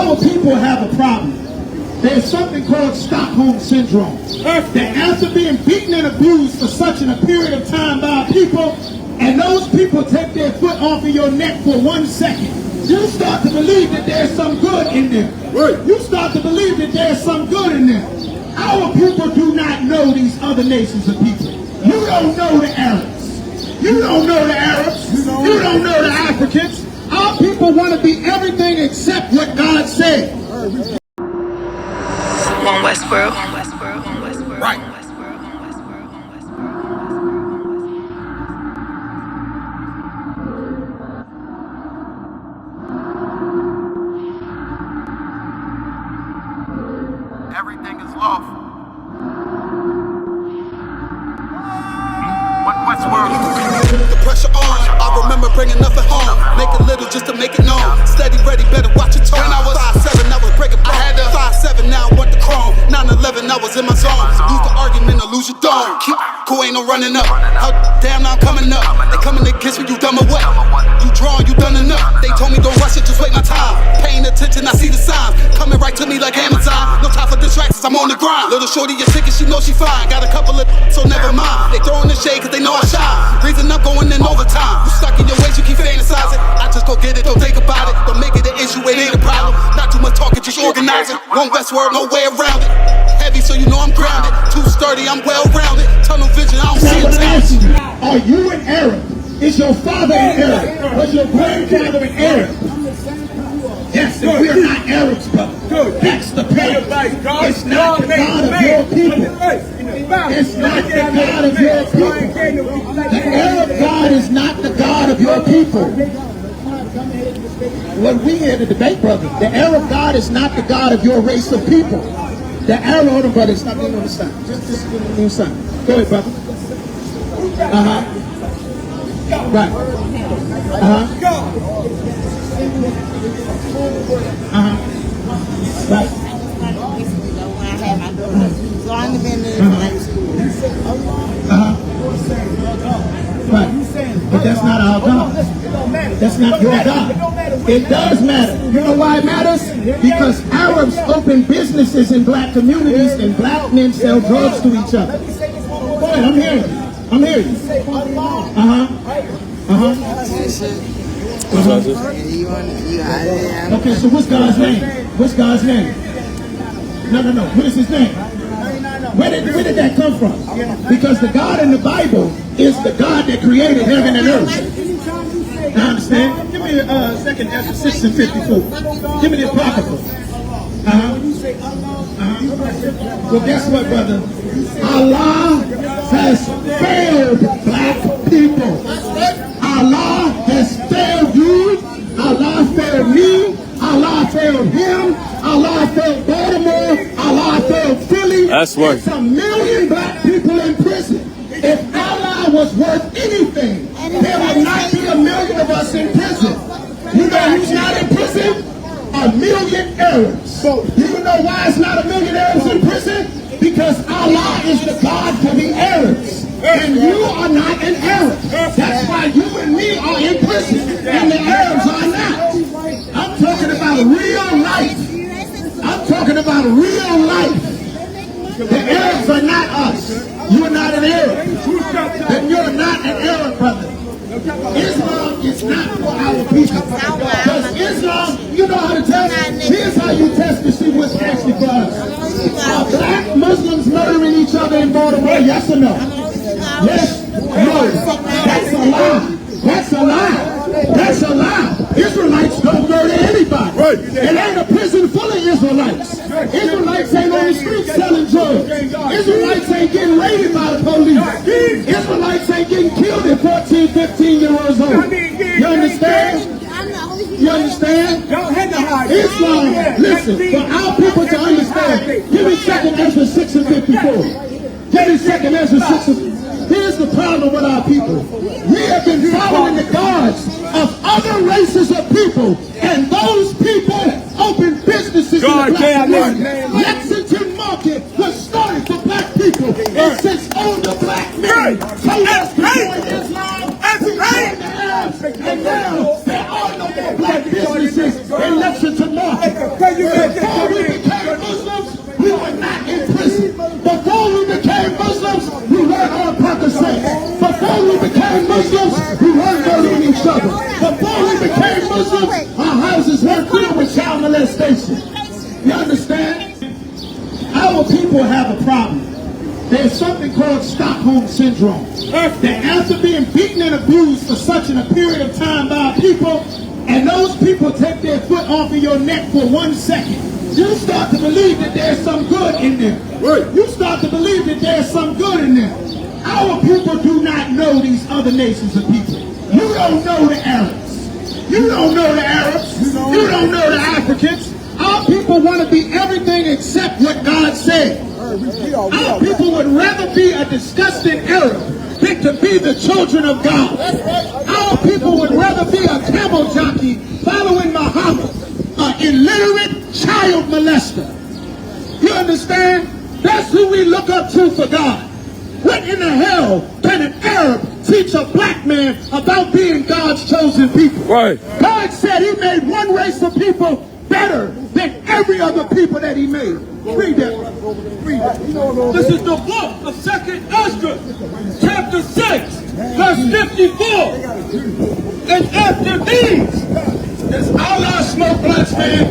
Our people have a problem. There's something called Stockholm Syndrome. That after being beaten and abused for such a period of time by people, and those people take their foot off of your neck for 1 second, you start to believe that there's some good in there. You start to believe that there's some good in there. Our people do not know these other nations of people. You don't know the Arabs. You don't know the Arabs. You don't know the Africans. Our people want to be everything except what God said. One Westboro. Right. Everything is lawful. Westworld. The pressure on. I remember bringing nothing home. Make it little just to make it known. Steady, ready, better watch your tone. When I was 5'7", I was breaking bone. 5'7", now I want the chrome. 9'11", I was in my zone. Lose the argument or lose your dome. Keep cool, ain't no running up. How damn, now I'm coming up. They coming to kiss me, you dumb or what? You drawing, you done enough. They told me don't rush it, just wait my time. Paying attention, I see the signs. Coming right to me like Amazon. No time for distractions, I'm on the grind. Little shorty, your ticket, she know she fine. Got a couple of so never mind. They throwing the shade cause they know I shine. Reason I'm going in overtime. You stuck in your ways, you keep fantasizing. I just go get it, don't think about it. Don't make it an issue, it ain't a problem. Not too much talking, just organizing. One Westworld, no way around it. Heavy, so you know I'm grounded. Too sturdy, I'm well rounded. Tunnel vision, I don't see it. Are you an Arab? Is your father an Arab? Was your grandfather an Arab? Yes, and we're not Arabs, brother. That's the point. It's not the God of your people. It's not the God of your people. The Arab God is not the God of your people. When we had the debate, brother, the Arab God is not the God of your race of people. The Arab, hold on, brother, stop being on the side. Just give me the side. Go ahead, brother. Right. Right. Right. But that's not our God. That's not your God. It does matter. You know why it matters? Because Arabs open businesses in black communities and black men sell drugs to each other. Go ahead, I'm hearing you. I'm hearing you. Okay, so what's God's name? What's God's name? No. What is his name? Where did that come from? Because the God in the Bible is the God that created heaven and earth. Now understand? Give me a second, Ezra 6 and 54. Give me the apocryphal. Well, guess what, brother? Allah has failed black people. Allah has failed you. Allah failed me. Allah failed him. Allah failed Baltimore. Allah failed Philly. That's right. It's 1 million black people in prison. If Allah was worth anything, there would not be 1 million of us in prison. You know who's not in prison? 1 million Arabs. You know why it's not 1 million Arabs in prison? Because Allah is the God for the Arabs. And you are not an Arab. That's why you and me are in prison. And the Arabs are not. I'm talking about real life. I'm talking about real life. The Arabs are not us. You're not an Arab. And you're not an Arab, brother. Islam is not for our people. Because Islam, you know how to test? Here's how you test to see what's actually for us. Are black Muslims murdering each other in Baltimore? Yes or no? Yes? No. That's a lie. That's a lie. That's a lie. Israelites don't murder anybody. Right. It ain't a prison full of Israelites. Israelites ain't on the street selling drugs. Israelites ain't getting raided by the police. Israelites ain't getting killed at 14, 15 years old. You understand? You understand? Islam, listen, for our people to understand, give me 2nd Ezra 6 and 54. Give me 2nd Ezra 6 and 54. Here's the problem with our people. We have been following the gods of other races of people, and those people open businesses in the black market. Lexington Market was started for black people, and since older black men told us to join Islam, we joined the Arabs, and now there are no more black businesses in Lexington Market. communication. You understand? Our people have a problem. There's something called Stockholm Syndrome. That after being beaten and abused for such a period of time by people, and those people take their foot off of your neck for 1 second, you start to believe that there's some good in them. You start to believe that there's some good in them. Our people do not know these other nations of people. You don't know the Arabs. You don't know the Arabs. You don't know the Africans. Our people want to be everything except what God said. Our people would rather be a disgusting Arab than to be the children of God. Our people would rather be a camel jockey following Muhammad, an illiterate child molester. You understand? That's who we look up to for God. What in the hell can an Arab teach a black man about being God's chosen people? Right. God said he made one race of people better than every other people that he made. Read that. Read that. This is the book of 2nd Ezra, chapter 6, verse 54. And after these, as Allah smoke blacks, man,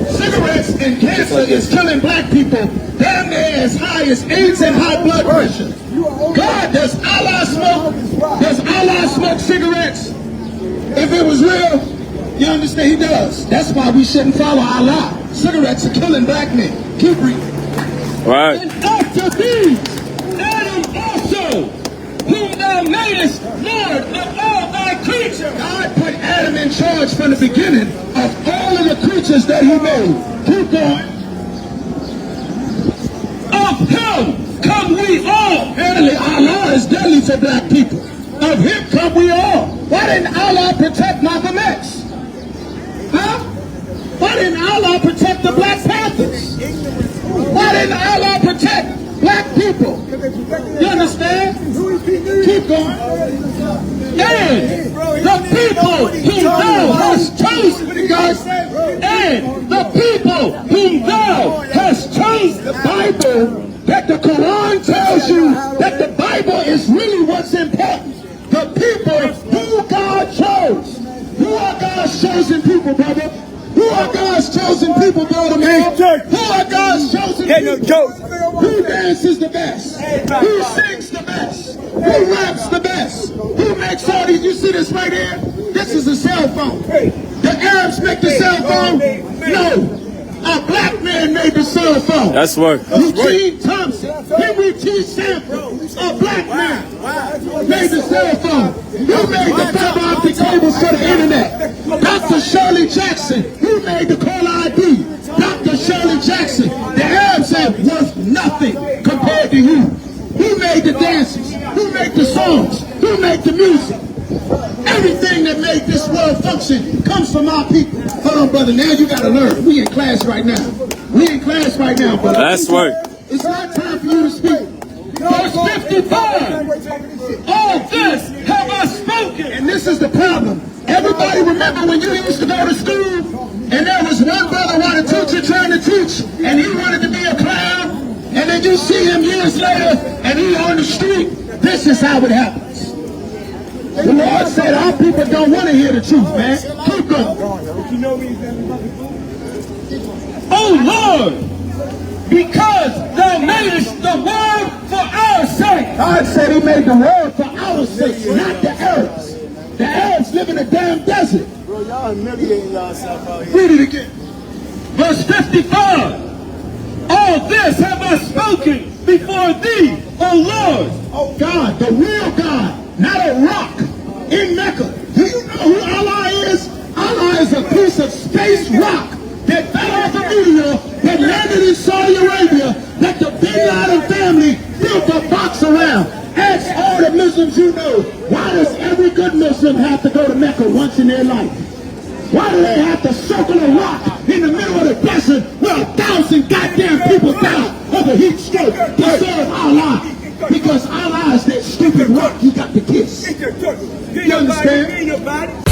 cigarettes and cancer is killing black people damn near as high as AIDS and high blood pressure. God, does Allah smoke cigarettes? If it was real, you understand, he does. That's why we shouldn't follow Allah. Cigarettes are killing black men. Keep reading. Right. And after these, Adam also, whom thou madest Lord of all thy creatures. God put Adam in charge from the beginning of all of the creatures that he made. Keep going. Of him come we all. Apparently Allah is deadly for black people. Of him come we all. Why didn't Allah protect Malcolm X? Huh? Why didn't Allah protect the Black Panthers? Why didn't Allah protect black people? You understand? Keep going. And the people whom thou hast chosen, God, and the people whom thou hast chosen. the Bible, that the Quran tells you that the Bible is really what's important. The people who God chose. Who are God's chosen people, brother? Who are God's chosen people, brother, man? Who are God's chosen people? Who dances the best? Who sings the best? Who raps the best? Who makes all these? You see this right here? This is a cell phone. The Arabs make the cell phone? No. A black man made the cell phone. That's right. Eugene Thompson, Henry T. Sanford, a black man made the cell phone. Who made the fiber optic cables for the internet? Dr. Shirley Jackson, who made the caller ID? Dr. Shirley Jackson. The Arabs are worth nothing compared to you. Who made the dances? Who made the songs? Who made the music? Everything that made this world function comes from our people. Hold on, brother. Now you got to learn. We in class right now. We in class right now, brother. That's right. It's not time for you to speak. Verse 55. All this have I spoken. And this is the problem. Everybody remember when you used to go to school and there was one brother while the teacher trying to teach and he wanted to be a clown, and then you see him years later and he on the street. This is how it happens. The Lord said our people don't want to hear the truth, man. Keep going. Oh Lord, because thou madest the world for our sake. God said he made the world for our sake, not the Arabs. The Arabs live in a damn desert. Bro, y'all humiliating yourself out here. Read it again. Verse 55. All this have I spoken before thee, O Lord. Oh God, the real God, not a rock in Mecca. Do you know who Allah is? Allah is a piece of space rock that fell off a meteor that landed in Saudi Arabia that the Bin Laden family built a box around. Ask all the Muslims you know, why does every good Muslim have to go to Mecca once in their life? Why do they have to circle a rock in the middle of the desert where 1,000 goddamn people die of a heat stroke to serve Allah? Because Allah is that stupid rock you got to kiss. You understand?